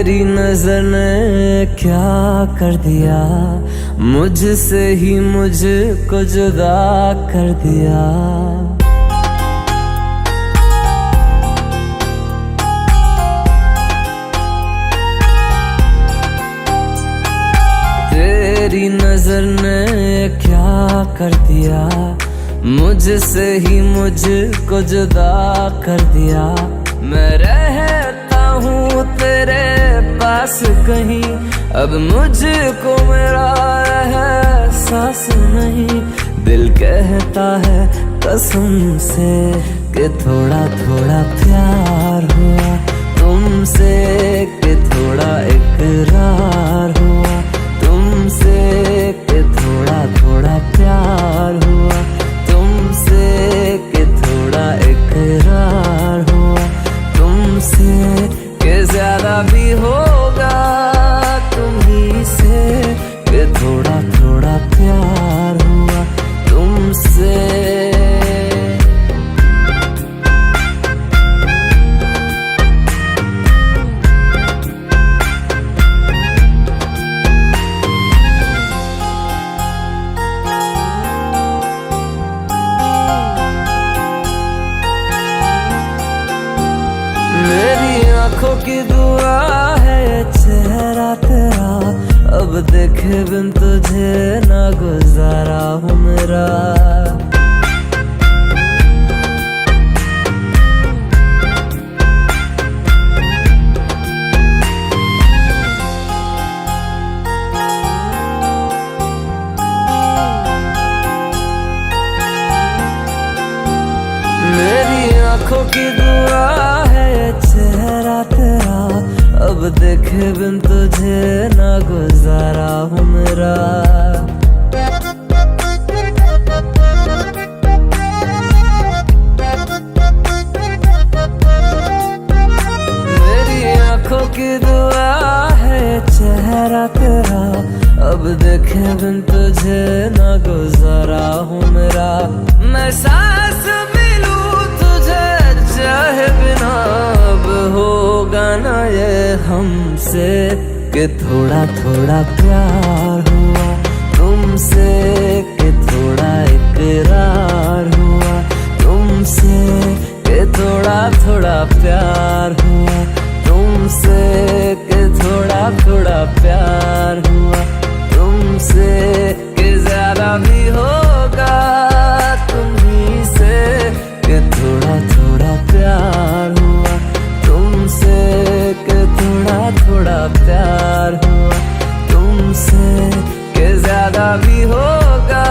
तेरी नजर ने क्या कर दिया, मुझसे ही मुझको जुदा कर दिया। तेरी नजर ने क्या कर दिया, मुझसे ही मुझको जुदा कर दिया। मैं रहता हूँ तेरे पास कहीं, अब मुझको मेरा एहसास नहीं। दिल कहता है कसम से कि थोड़ा थोड़ा प्यार हुआ तुमसे, कि थोड़ा इकरार हुआ तुमसे, कि थोड़ा थोड़ा प्यार हुआ तुमसे, कि थोड़ा इकरार हुआ तुमसे, कि ज्यादा भी होगा तुम्ही से, कि थोड़ा थोड़ा प्यार हुआ तुमसे। मेरी आंखों की दुआ है चेहरा तेरा, अब देखे बिन तुझे ना गुजारा हूँ मेरा। मेरी आंखों की दुआ है चेहरा तेरा, अब देखे बिन तुझे ना गुजारा हूँ मेरा। मेरी आंखों की दुआ है चेहरा तेरा, अब देखे बिन तुझे ना गुजारा हूँ मेरा। मैं सांस चाहे बिना अब होगा ना ये हमसे, कि थोड़ा थोड़ा प्यार हुआ तुमसे, कि थोड़ा इकरार हुआ तुमसे, कि थोड़ा थोड़ा प्यार हुआ तुमसे, कि थोड़ा थोड़ा प्यार हुआ तुमसे, कि ज्यादा भी होगा तुम्ही से, कि थोड़ा थोड़ा प्यार हुआ तुमसे, कि थोड़ा थोड़ा प्यार हुआ तुमसे, कि ज्यादा भी होगा